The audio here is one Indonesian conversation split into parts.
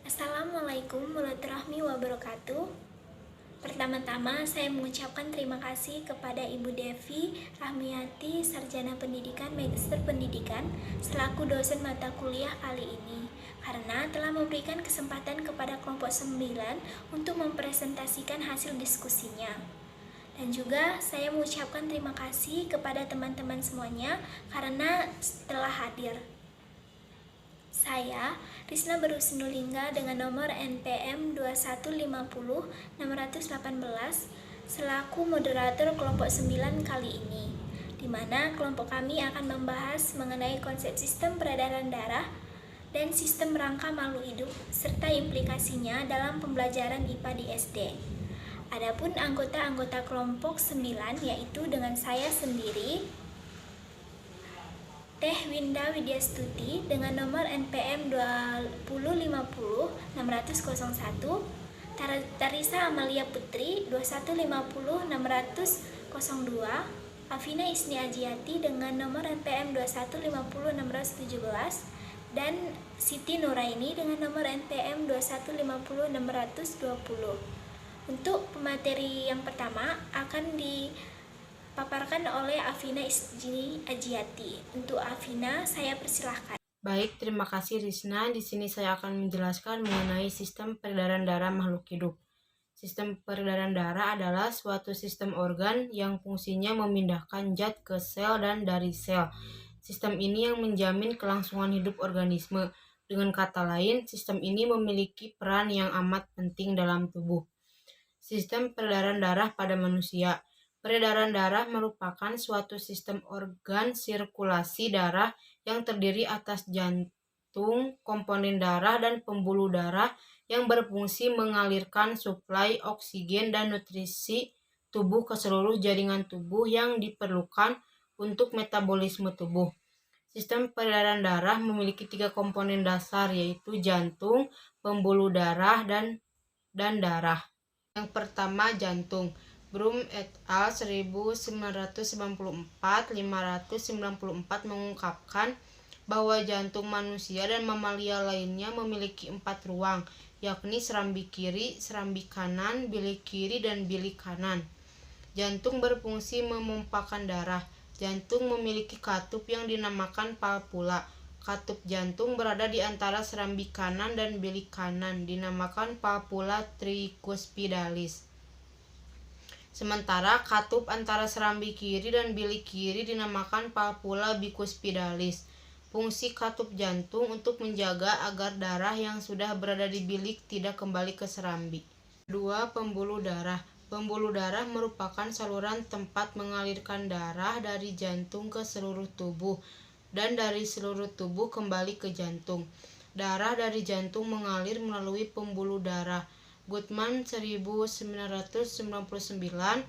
Assalamualaikum warahmatullahi wabarakatuh. Pertama-tama saya mengucapkan terima kasih kepada Ibu Devi Rahmiati, Sarjana Pendidikan Magister Pendidikan, selaku dosen mata kuliah kali ini, karena telah memberikan kesempatan kepada kelompok 9 untuk mempresentasikan hasil diskusinya. Dan juga saya mengucapkan terima kasih kepada teman-teman semuanya karena telah hadir. Saya, Risna Berusinulingga dengan nomor NPM 2150618 selaku moderator kelompok 9 kali ini, di mana kelompok kami akan membahas mengenai konsep sistem peredaran darah dan sistem rangka makhluk hidup serta implikasinya dalam pembelajaran IPA di SD. Adapun anggota-anggota kelompok 9 yaitu dengan saya sendiri, Teh Winda Widyastuti dengan nomor NPM 2050601, Tarisa Amalia Putri 2150602, Afina Isni Ajiati dengan nomor NPM 2150617, dan Siti Nuraini dengan nomor NPM 2150620. Untuk pemateri yang pertama akan dipaparkan oleh Afina Isni Ajiati. Untuk Afina, saya persilahkan. Baik, terima kasih Risna. Di sini saya akan menjelaskan mengenai sistem peredaran darah makhluk hidup. Sistem peredaran darah adalah suatu sistem organ yang fungsinya memindahkan zat ke sel dan dari sel. Sistem ini yang menjamin kelangsungan hidup organisme. Dengan kata lain, sistem ini memiliki peran yang amat penting dalam tubuh. Sistem peredaran darah pada manusia. Peredaran darah merupakan suatu sistem organ sirkulasi darah yang terdiri atas jantung, komponen darah, dan pembuluh darah yang berfungsi mengalirkan suplai oksigen dan nutrisi tubuh ke seluruh jaringan tubuh yang diperlukan untuk metabolisme tubuh. Sistem peredaran darah memiliki 3 komponen dasar, yaitu jantung, pembuluh darah, dan darah. Yang pertama, jantung. Brum et al. 1994 mengungkapkan bahwa jantung manusia dan mamalia lainnya memiliki 4 ruang, yakni serambi kiri, serambi kanan, bilik kiri, dan bilik kanan. Jantung berfungsi memompakan darah. Jantung memiliki katup yang dinamakan palpula. Katup jantung berada di antara serambi kanan dan bilik kanan, dinamakan palpula tricuspidalis. Sementara katup antara serambi kiri dan bilik kiri dinamakan palpula bicuspidalis. Fungsi katup jantung untuk menjaga agar darah yang sudah berada di bilik tidak kembali ke serambi. 2. Pembuluh darah. Pembuluh darah merupakan saluran tempat mengalirkan darah dari jantung ke seluruh tubuh dan dari seluruh tubuh kembali ke jantung. Darah dari jantung mengalir melalui pembuluh darah. Guttman 1999, 935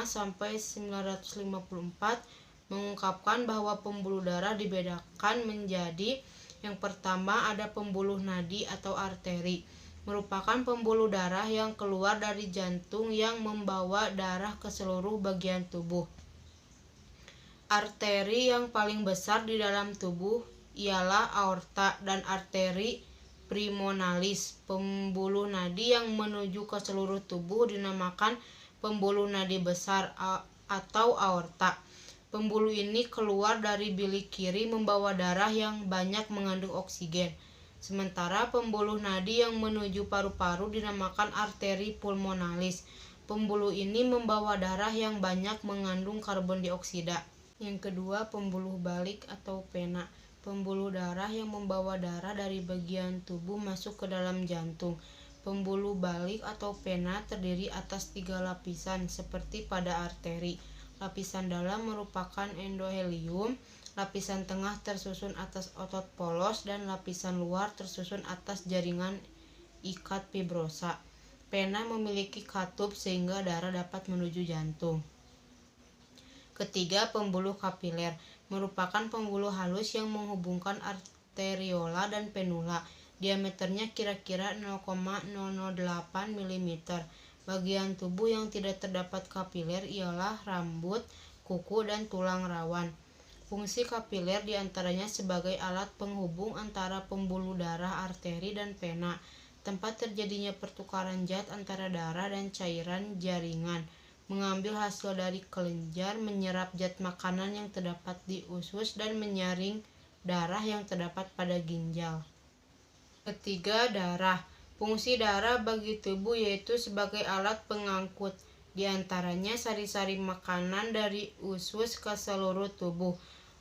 sampai 954 mengungkapkan bahwa pembuluh darah dibedakan menjadi: yang pertama ada pembuluh nadi atau arteri, merupakan pembuluh darah yang keluar dari jantung yang membawa darah ke seluruh bagian tubuh. Arteri yang paling besar di dalam tubuh ialah aorta dan arteri pulmonalis. Pembuluh nadi yang menuju ke seluruh tubuh dinamakan pembuluh nadi besar atau aorta. Pembuluh ini keluar dari bilik kiri membawa darah yang banyak mengandung oksigen. Sementara pembuluh nadi yang menuju paru-paru dinamakan arteri pulmonalis. Pembuluh ini membawa darah yang banyak mengandung karbon dioksida. Yang kedua, pembuluh balik atau pena. Pembuluh darah yang membawa darah dari bagian tubuh masuk ke dalam jantung. Pembuluh balik atau pena terdiri atas 3 lapisan seperti pada arteri. Lapisan dalam merupakan endothelium, lapisan tengah tersusun atas otot polos, dan lapisan luar tersusun atas jaringan ikat fibrosa. Pena memiliki katup sehingga darah dapat menuju jantung. Ketiga, pembuluh kapiler merupakan pembuluh halus yang menghubungkan arteriola dan penula. Diameternya kira-kira 0,008 mm. Bagian tubuh yang tidak terdapat kapiler ialah rambut, kuku, dan tulang rawan. Fungsi kapiler diantaranya sebagai alat penghubung antara pembuluh darah, arteri, dan vena, tempat terjadinya pertukaran zat antara darah dan cairan jaringan, mengambil hasil dari kelenjar, menyerap zat makanan yang terdapat di usus, dan menyaring darah yang terdapat pada ginjal. Ketiga, darah. Fungsi darah bagi tubuh yaitu sebagai alat pengangkut, diantaranya sari-sari makanan dari usus ke seluruh tubuh,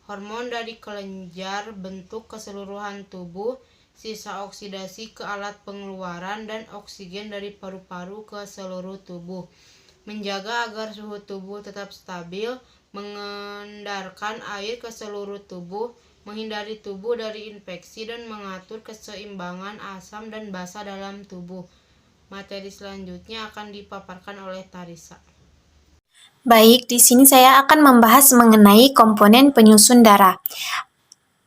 hormon dari kelenjar bentuk keseluruhan tubuh, sisa oksidasi ke alat pengeluaran, dan oksigen dari paru-paru ke seluruh tubuh. Menjaga agar suhu tubuh tetap stabil, mengendarkan air ke seluruh tubuh, menghindari tubuh dari infeksi, dan mengatur keseimbangan asam dan basa dalam tubuh. Materi selanjutnya akan dipaparkan oleh Tarisa. Baik, di sini saya akan membahas mengenai komponen penyusun darah.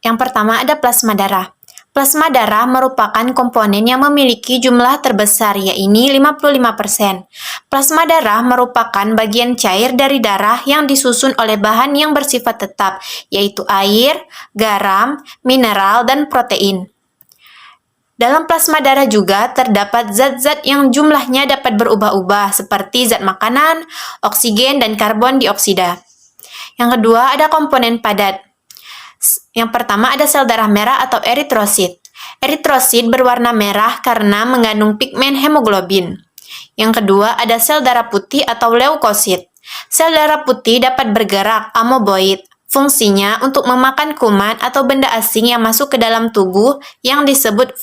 Yang pertama ada plasma darah. Plasma darah merupakan komponen yang memiliki jumlah terbesar, yaitu 55%. Plasma darah merupakan bagian cair dari darah yang disusun oleh bahan yang bersifat tetap, yaitu air, garam, mineral, dan protein. Dalam plasma darah juga terdapat zat-zat yang jumlahnya dapat berubah-ubah, seperti zat makanan, oksigen, dan karbon dioksida. Yang kedua ada komponen padat. Yang pertama ada sel darah merah atau eritrosit. Eritrosit berwarna merah karena mengandung pigmen hemoglobin. Yang kedua ada sel darah putih atau leukosit. Sel darah putih dapat bergerak amoeboid. Fungsinya untuk memakan kuman atau benda asing yang masuk ke dalam tubuh yang disebut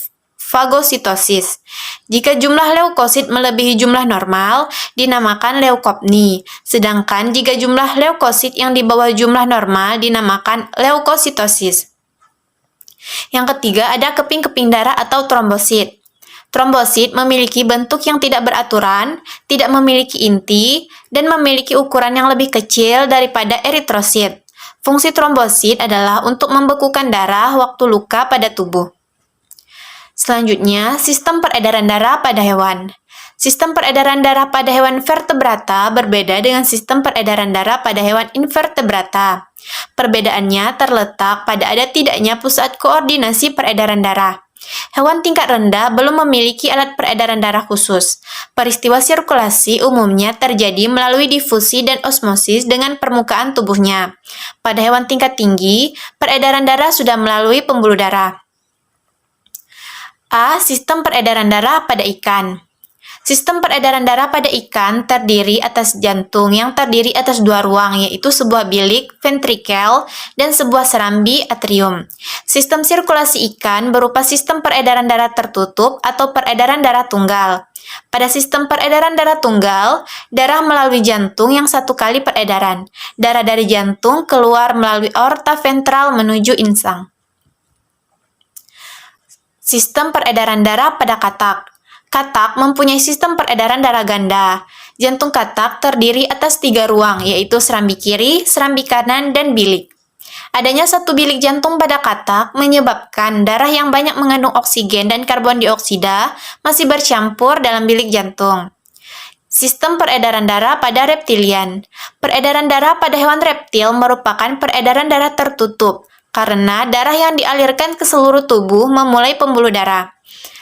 fagositosis. Jika jumlah leukosit melebihi jumlah normal, dinamakan leukopni. Sedangkan jika jumlah leukosit yang di bawah jumlah normal, dinamakan leukositosis. Yang ketiga ada keping-keping darah atau trombosit. Trombosit memiliki bentuk yang tidak beraturan, tidak memiliki inti, dan memiliki ukuran yang lebih kecil daripada eritrosit. Fungsi trombosit adalah untuk membekukan darah waktu luka pada tubuh. Selanjutnya, sistem peredaran darah pada hewan. Sistem peredaran darah pada hewan vertebrata berbeda dengan sistem peredaran darah pada hewan invertebrata. Perbedaannya terletak pada ada tidaknya pusat koordinasi peredaran darah. Hewan tingkat rendah belum memiliki alat peredaran darah khusus. Peristiwa sirkulasi umumnya terjadi melalui difusi dan osmosis dengan permukaan tubuhnya. Pada hewan tingkat tinggi, peredaran darah sudah melalui pembuluh darah. A. Sistem peredaran darah pada ikan. Sistem peredaran darah pada ikan terdiri atas jantung yang terdiri atas dua ruang, yaitu sebuah bilik ventrikel dan sebuah serambi atrium. Sistem sirkulasi ikan berupa sistem peredaran darah tertutup atau peredaran darah tunggal. Pada sistem peredaran darah tunggal, darah melalui jantung yang satu kali peredaran. Darah dari jantung keluar melalui aorta ventral menuju insang. Sistem peredaran darah pada katak. Katak mempunyai sistem peredaran darah ganda. Jantung katak terdiri atas 3 ruang, yaitu serambi kiri, serambi kanan, dan bilik. Adanya satu bilik jantung pada katak menyebabkan darah yang banyak mengandung oksigen dan karbon dioksida masih bercampur dalam bilik jantung. Sistem peredaran darah pada reptilian. Peredaran darah pada hewan reptil merupakan peredaran darah tertutup, karena darah yang dialirkan ke seluruh tubuh memulai pembuluh darah.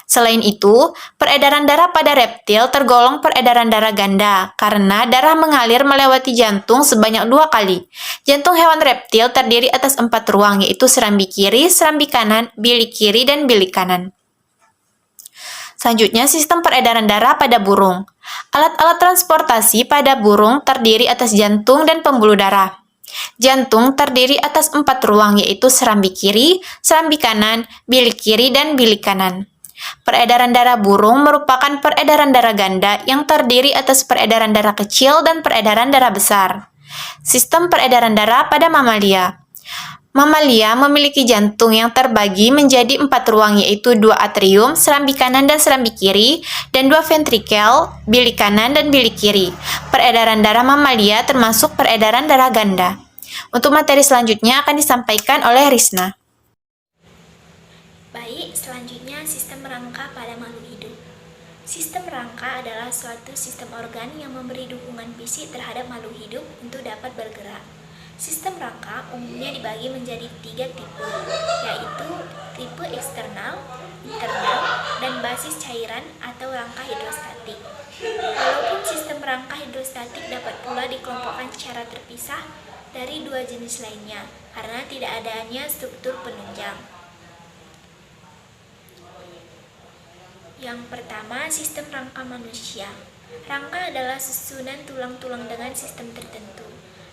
Selain itu, peredaran darah pada reptil tergolong peredaran darah ganda, karena darah mengalir melewati jantung sebanyak 2 kali. Jantung hewan reptil terdiri atas 4 ruang, yaitu serambi kiri, serambi kanan, bilik kiri, dan bilik kanan. Selanjutnya, sistem peredaran darah pada burung. Alat-alat transportasi pada burung terdiri atas jantung dan pembuluh darah. Jantung terdiri atas 4 ruang, yaitu serambi kiri, serambi kanan, bilik kiri, dan bilik kanan. Peredaran darah burung merupakan peredaran darah ganda yang terdiri atas peredaran darah kecil dan peredaran darah besar. Sistem peredaran darah pada mamalia. Mamalia memiliki jantung yang terbagi menjadi 4 ruang, yaitu 2 atrium, serambi kanan dan serambi kiri, dan 2 ventrikel, bilik kanan dan bilik kiri. Peredaran darah mamalia termasuk peredaran darah ganda. Untuk materi selanjutnya akan disampaikan oleh Risna. Baik, selanjutnya sistem rangka pada makhluk hidup. Sistem rangka adalah suatu sistem organ yang memberi dukungan fisik terhadap makhluk hidup untuk dapat bergerak. Sistem rangka umumnya dibagi menjadi 3 tipe, yaitu tipe eksternal, internal, dan basis cairan atau rangka hidrostatik. Walaupun sistem rangka hidrostatik dapat pula dikelompokkan secara terpisah dari 2 jenis lainnya, karena tidak adanya struktur penunjang. Yang pertama, sistem rangka manusia. Rangka adalah susunan tulang-tulang dengan sistem tertentu.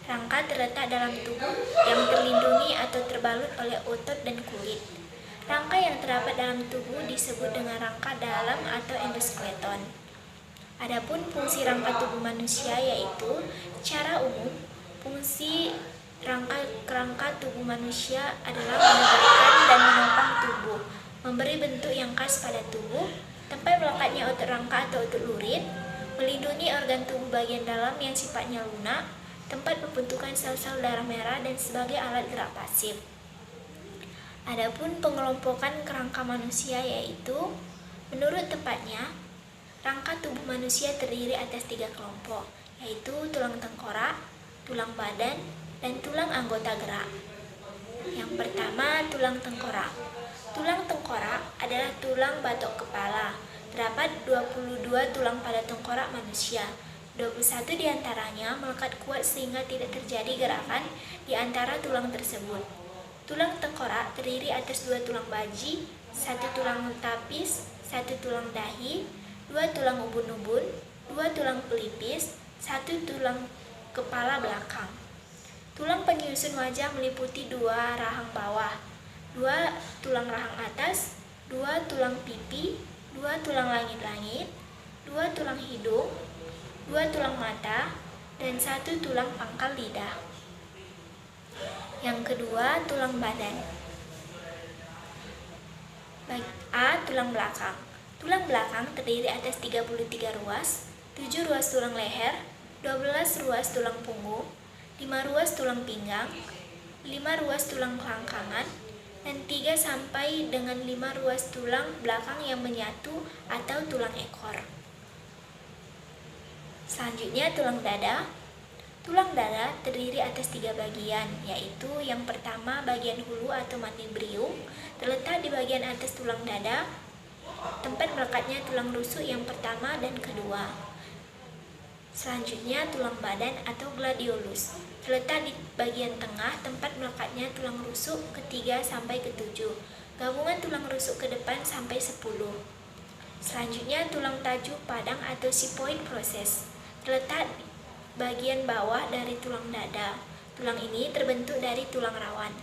Rangka terletak dalam tubuh yang terlindungi atau terbalut oleh otot dan kulit. Rangka yang terdapat dalam tubuh disebut dengan rangka dalam atau endoskeleton. Adapun fungsi rangka tubuh manusia yaitu, secara umum, fungsi rangka tubuh manusia adalah menegakkan dan menopang tubuh, memberi bentuk yang khas pada tubuh, tempat melekatnya otot rangka atau otot lurit, melindungi organ tubuh bagian dalam yang sifatnya lunak, tempat pembentukan sel-sel darah merah, dan sebagai alat gerak pasif. Adapun pengelompokan kerangka manusia yaitu, menurut tepatnya, rangka tubuh manusia terdiri atas 3 kelompok, yaitu tulang tengkorak, tulang badan, dan tulang anggota gerak. Yang pertama, tulang tengkorak. Tulang tengkorak adalah tulang batok kepala. Terdapat 22 tulang pada tengkorak manusia. 21 diantaranya melekat kuat sehingga tidak terjadi gerakan di antara tulang tersebut. Tulang tengkorak terdiri atas 2 tulang baji, 1 tulang tapis, 1 tulang dahi, 2 tulang ubun-ubun, 2 tulang pelipis, 1 tulang kepala belakang. Tulang penyusun wajah meliputi 2 rahang bawah, 2 tulang rahang atas, 2 tulang pipi, 2 tulang langit-langit, 2 tulang hidung, 2 tulang mata, dan 1 tulang pangkal lidah. Yang kedua, tulang badan. A. Tulang belakang. Tulang belakang terdiri atas 33 ruas, 7 ruas tulang leher, 12 ruas tulang punggung, 5 ruas tulang pinggang, 5 ruas tulang kerongkongan, dan 3 sampai dengan 5 ruas tulang belakang yang menyatu atau tulang ekor. Selanjutnya, tulang dada. Tulang dada terdiri atas 3 bagian, yaitu yang pertama bagian hulu atau manubrium, terletak di bagian atas tulang dada, tempat melekatnya tulang rusuk yang pertama dan kedua. Selanjutnya, tulang badan atau gladiolus, terletak di bagian tengah, tempat melekatnya tulang rusuk ketiga sampai ketujuh, gabungan tulang rusuk ke depan sampai 10. Selanjutnya, tulang tajuk padang atau sigmoid process, terletak di bagian bawah dari tulang dada. Tulang ini terbentuk dari tulang rawan.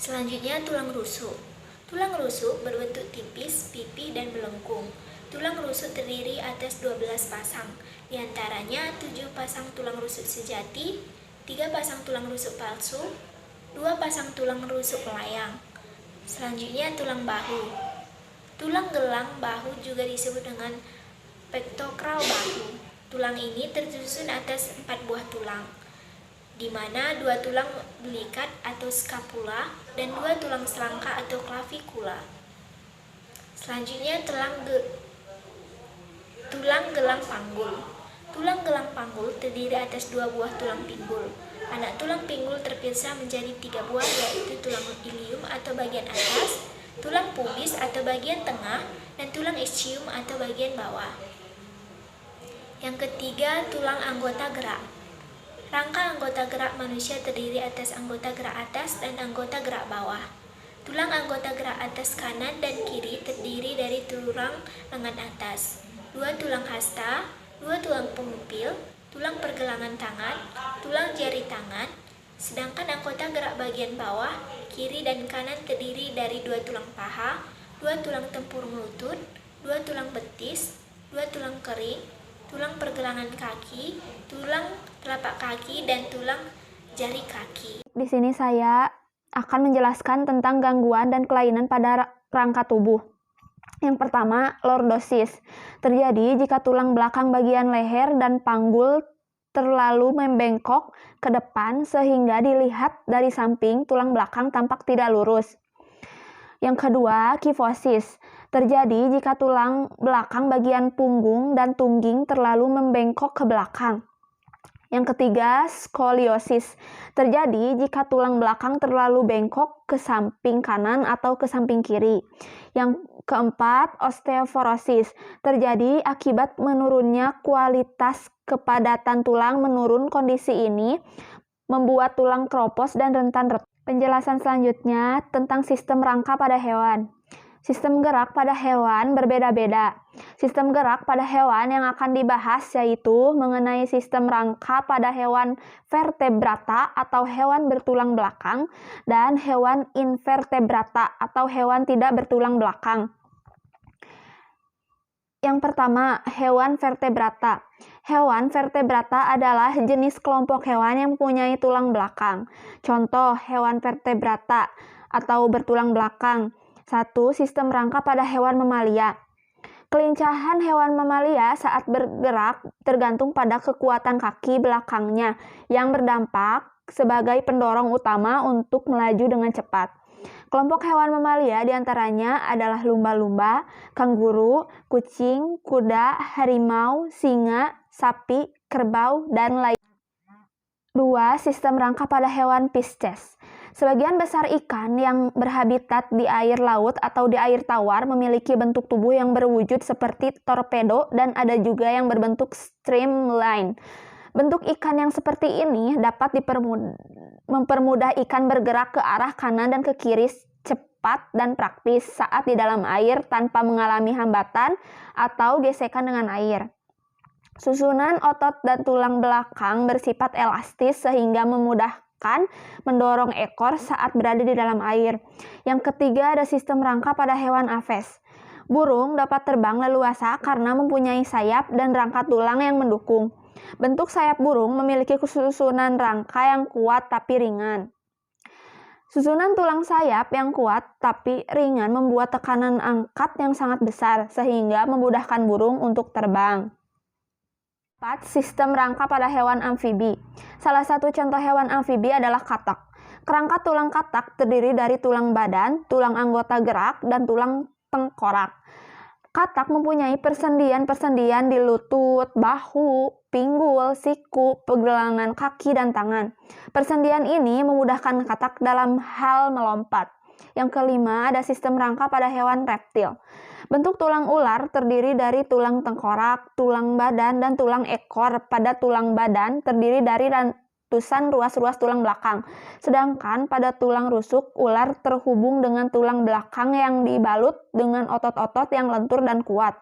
Selanjutnya, tulang rusuk. Tulang rusuk berbentuk tipis, pipih, dan melengkung. Tulang rusuk terdiri atas 12 pasang, diantaranya 7 pasang tulang rusuk sejati, 3 pasang tulang rusuk palsu, 2 pasang tulang rusuk melayang. Selanjutnya, tulang bahu. Tulang gelang bahu juga disebut dengan pectoral bahu. Tulang ini tersusun atas 4 buah tulang, di mana 2 tulang belikat atau scapula dan 2 tulang selangka atau clavicula. Selanjutnya, tulang gelang panggul. Tulang gelang panggul terdiri atas 2 buah tulang pinggul. Anak tulang pinggul terpisah menjadi 3 buah, yaitu tulang ilium atau bagian atas, tulang pubis atau bagian tengah, dan tulang ischium atau bagian bawah. Yang ketiga, tulang anggota gerak. Rangka anggota gerak manusia terdiri atas anggota gerak atas dan anggota gerak bawah. Tulang anggota gerak atas kanan dan kiri terdiri dari tulang lengan atas, 2 tulang hasta, 2 tulang pengupil, tulang pergelangan tangan, tulang jari tangan, sedangkan anggota gerak bagian bawah, kiri dan kanan terdiri dari 2 tulang paha, 2 tulang tempurung lutut, 2 tulang betis, 2 tulang kering, tulang pergelangan kaki, tulang telapak kaki, dan tulang jari kaki. Di sini saya akan menjelaskan tentang gangguan dan kelainan pada rangka tubuh. Yang pertama, lordosis. Terjadi jika tulang belakang bagian leher dan panggul terlalu membengkok ke depan sehingga dilihat dari samping tulang belakang tampak tidak lurus. Yang kedua, kifosis. Terjadi jika tulang belakang bagian punggung dan tungging terlalu membengkok ke belakang. Yang ketiga, skoliosis. Terjadi jika tulang belakang terlalu bengkok ke samping kanan atau ke samping kiri. Yang keempat, osteoporosis. Terjadi akibat menurunnya kualitas kepadatan tulang. Menurun kondisi ini membuat tulang keropos dan rentan retak. Penjelasan selanjutnya tentang sistem rangka pada hewan. Sistem gerak pada hewan berbeda-beda. Sistem gerak pada hewan yang akan dibahas yaitu mengenai sistem rangka pada hewan vertebrata atau hewan bertulang belakang dan hewan invertebrata atau hewan tidak bertulang belakang. Yang pertama, hewan vertebrata. Hewan vertebrata adalah jenis kelompok hewan yang mempunyai tulang belakang. Contoh hewan vertebrata atau bertulang belakang. 1. Sistem rangka pada hewan mamalia. Kelincahan hewan mamalia saat bergerak tergantung pada kekuatan kaki belakangnya yang berdampak sebagai pendorong utama untuk melaju dengan cepat. Kelompok hewan mamalia diantaranya adalah lumba-lumba, kanguru, kucing, kuda, harimau, singa, sapi, kerbau, dan lainnya. 2. Sistem rangka pada hewan Pisces. Sebagian besar ikan yang berhabitat di air laut atau di air tawar memiliki bentuk tubuh yang berwujud seperti torpedo dan ada juga yang berbentuk streamline. Bentuk ikan yang seperti ini dapat mempermudah ikan bergerak ke arah kanan dan ke kiri cepat dan praktis saat di dalam air tanpa mengalami hambatan atau gesekan dengan air. Susunan otot dan tulang belakang bersifat elastis sehingga memudahkan mendorong ekor saat berada di dalam air. Yang ketiga ada sistem rangka pada hewan aves. Burung dapat terbang leluasa karena mempunyai sayap dan rangka tulang yang mendukung. Bentuk sayap burung memiliki susunan rangka yang kuat tapi ringan. Susunan tulang sayap yang kuat tapi ringan membuat tekanan angkat yang sangat besar sehingga memudahkan burung untuk terbang. 4. Sistem rangka pada hewan amfibi. Salah satu contoh hewan amfibi adalah katak. Kerangka tulang katak terdiri dari tulang badan, tulang anggota gerak, dan tulang tengkorak. Katak mempunyai persendian-persendian di lutut, bahu, pinggul, siku, pergelangan kaki, dan tangan. Persendian ini memudahkan katak dalam hal melompat. Yang kelima ada sistem rangka pada hewan reptil. Bentuk tulang ular terdiri dari tulang tengkorak, tulang badan, dan tulang ekor. Pada tulang badan terdiri dari ratusan ruas-ruas tulang belakang. Sedangkan pada tulang rusuk, ular terhubung dengan tulang belakang yang dibalut dengan otot-otot yang lentur dan kuat.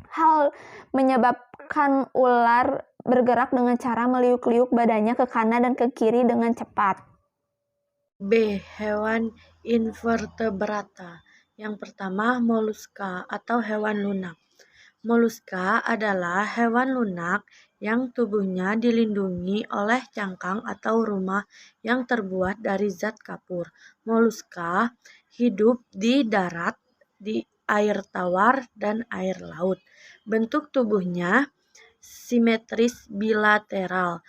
Hal menyebabkan ular bergerak dengan cara meliuk-liuk badannya ke kanan dan ke kiri dengan cepat. B. Hewan invertebrata. Yang pertama, moluska atau hewan lunak. Moluska adalah hewan lunak yang tubuhnya dilindungi oleh cangkang atau rumah yang terbuat dari zat kapur. Moluska hidup di darat, di air tawar, dan air laut. Bentuk tubuhnya simetris bilateral.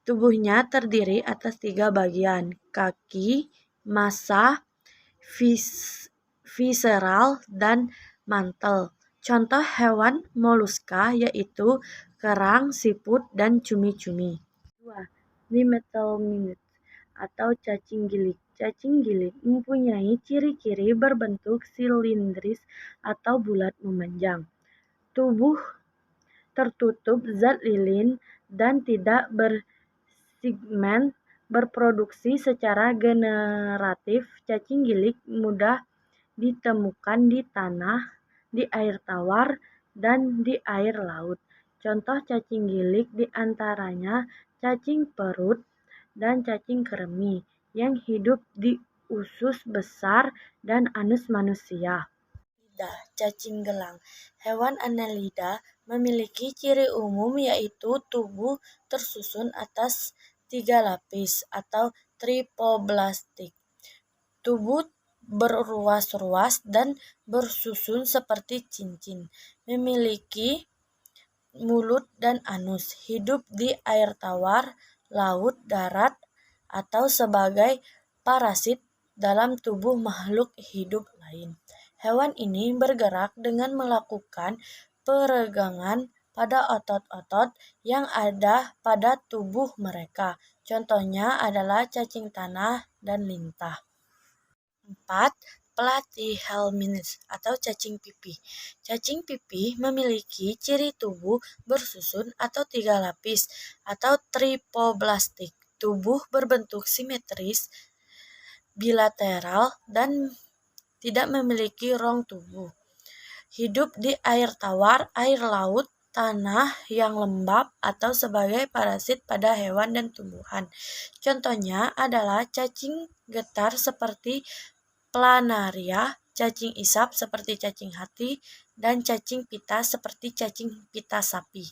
Tubuhnya terdiri atas 3 bagian, kaki, massa, visceral, dan mantel. Contoh hewan moluska yaitu kerang, siput, dan cumi-cumi. 2. Nematode atau cacing gilik. Cacing gilik mempunyai ciri-ciri berbentuk silindris atau bulat memanjang. Tubuh tertutup zat lilin dan tidak bersegmen, berproduksi secara generatif. Cacing gilik mudah ditemukan di tanah, di air tawar, dan di air laut. Contoh cacing gilik diantaranya cacing perut dan cacing kremi yang hidup di usus besar dan anus manusia. Cacing gelang. Hewan Annelida memiliki ciri umum yaitu tubuh tersusun atas 3 lapis atau tripoblastik. Tubuh berruas-ruas dan bersusun seperti cincin. Memiliki mulut dan anus. Hidup di air tawar, laut, darat, atau sebagai parasit dalam tubuh makhluk hidup lain. Hewan ini bergerak dengan melakukan peregangan pada otot-otot yang ada pada tubuh mereka. Contohnya adalah cacing tanah dan lintah. 4. Platyhelminths atau cacing pipih. Cacing pipih memiliki ciri tubuh bersusun atau 3 lapis atau tripoblastik. Tubuh berbentuk simetris, bilateral, dan tidak memiliki rong tubuh. Hidup di air tawar, air laut, tanah yang lembab, atau sebagai parasit pada hewan dan tumbuhan. Contohnya adalah cacing getar seperti planaria, cacing isap seperti cacing hati, dan cacing pita seperti cacing pita sapi.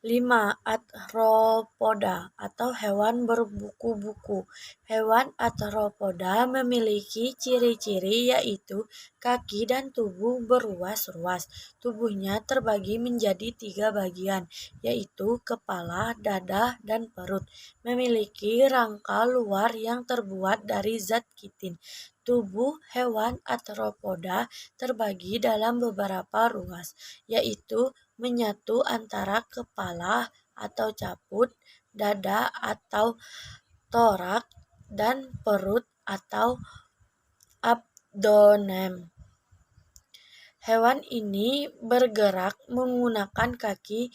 5. Arthropoda atau hewan berbuku-buku. Hewan arthropoda memiliki ciri-ciri yaitu kaki dan tubuh beruas-ruas. Tubuhnya terbagi menjadi 3 bagian, yaitu kepala, dada, dan perut. Memiliki rangka luar yang terbuat dari zat kitin. Tubuh hewan arthropoda terbagi dalam beberapa ruas, yaitu menyatu antara kepala atau caput, dada atau torak, dan perut atau abdomen. Hewan ini bergerak menggunakan kaki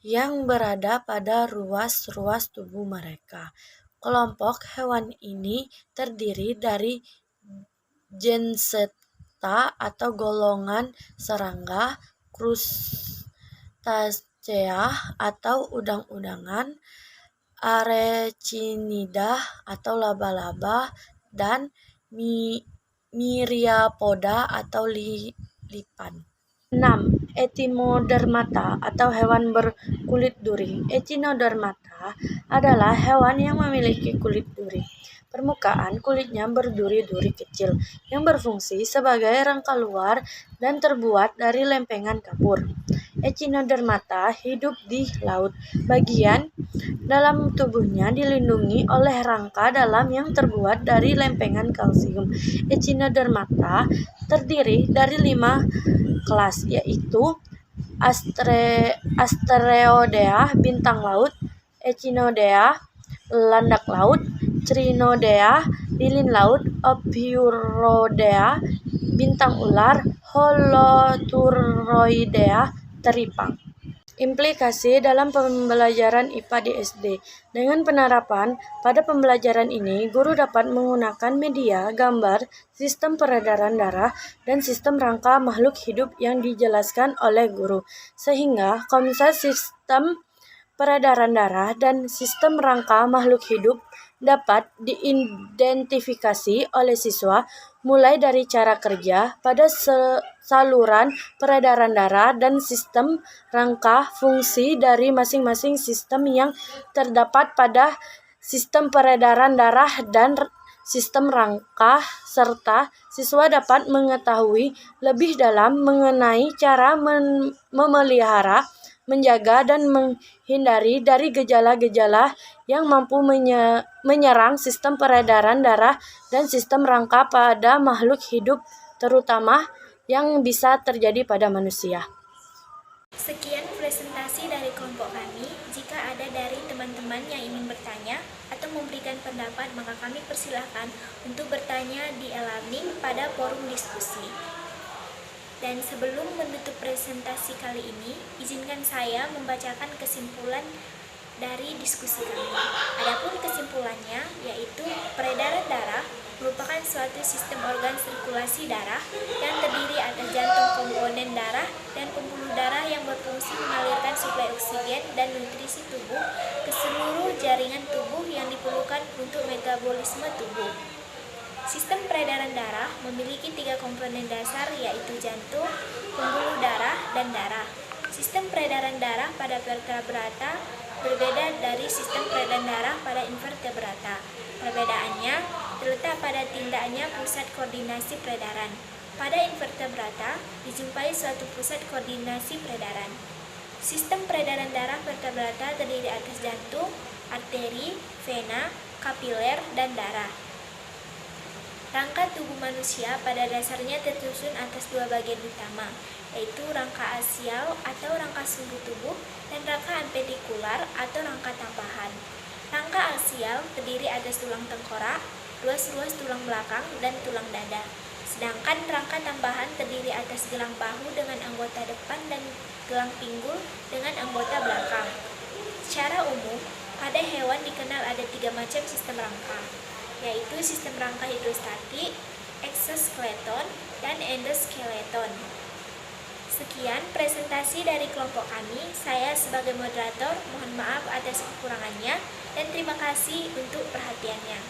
yang berada pada ruas-ruas tubuh mereka. Kelompok hewan ini terdiri dari Zenseta atau golongan serangga, Crustacea atau udang-udangan, Arechinida atau laba-laba, dan Myriapoda atau lipan. 6. Echinodermata atau hewan berkulit duri. Echinodermata adalah hewan yang memiliki kulit duri. Permukaan kulitnya berduri-duri kecil yang berfungsi sebagai rangka luar dan terbuat dari lempengan kapur. Echinodermata hidup di laut. Bagian dalam tubuhnya dilindungi oleh rangka dalam yang terbuat dari lempengan kalsium. Echinodermata terdiri dari 5 kelas, yaitu Asteroidea bintang laut, Echinodea landak laut, Crinodea lilin laut, Ophiurodea bintang ular, Holoturoidea teripang. Implikasi dalam pembelajaran IPA di SD. Dengan penerapan pada pembelajaran ini, guru dapat menggunakan media, gambar, sistem peredaran darah, dan sistem rangka makhluk hidup yang dijelaskan oleh guru, sehingga konsep sistem peredaran darah dan sistem rangka makhluk hidup dapat diidentifikasi oleh siswa mulai dari cara kerja pada saluran peredaran darah dan sistem rangka fungsi dari masing-masing sistem yang terdapat pada sistem peredaran darah dan sistem rangka, serta siswa dapat mengetahui lebih dalam mengenai cara memelihara, menjaga, dan menghindari dari gejala-gejala yang mampu menyerang sistem peredaran darah dan sistem rangka pada makhluk hidup, terutama yang bisa terjadi pada manusia. Sekian presentasi dari kelompok kami. Jika ada dari teman-teman yang ingin bertanya atau memberikan pendapat, maka kami persilahkan untuk bertanya di e-learning pada forum diskusi. Dan sebelum menutup presentasi kali ini, izinkan saya membacakan kesimpulan dari diskusi kami. Adapun kesimpulannya yaitu peredaran darah merupakan suatu sistem organ sirkulasi darah yang terdiri atas jantung, komponen darah, dan pembuluh darah yang berfungsi mengalirkan suplai oksigen dan nutrisi tubuh ke seluruh jaringan tubuh yang diperlukan untuk metabolisme tubuh. Sistem peredaran darah memiliki 3 komponen dasar, yaitu jantung, pembuluh darah, dan darah. Sistem peredaran darah pada vertebrata berbeda dari sistem peredaran darah pada invertebrata. Perbedaannya terletak pada tindaknya pusat koordinasi peredaran. Pada invertebrata dijumpai suatu pusat koordinasi peredaran. Sistem peredaran darah vertebrata terdiri atas jantung, arteri, vena, kapiler, dan darah. Rangka tubuh manusia pada dasarnya tersusun atas dua bagian utama, yaitu rangka aksial atau rangka sumbu tubuh dan rangka apendikular atau rangka tambahan. Rangka aksial terdiri atas tulang tengkorak, ruas-ruas tulang belakang, dan tulang dada. Sedangkan rangka tambahan terdiri atas gelang bahu dengan anggota depan dan gelang pinggul dengan anggota belakang. Secara umum, pada hewan dikenal ada 3 macam sistem rangka, yaitu sistem rangka hidrostatik, exoskeleton, dan endoskeleton. Sekian presentasi dari kelompok kami. Saya sebagai moderator mohon maaf atas kekurangannya dan terima kasih untuk perhatiannya.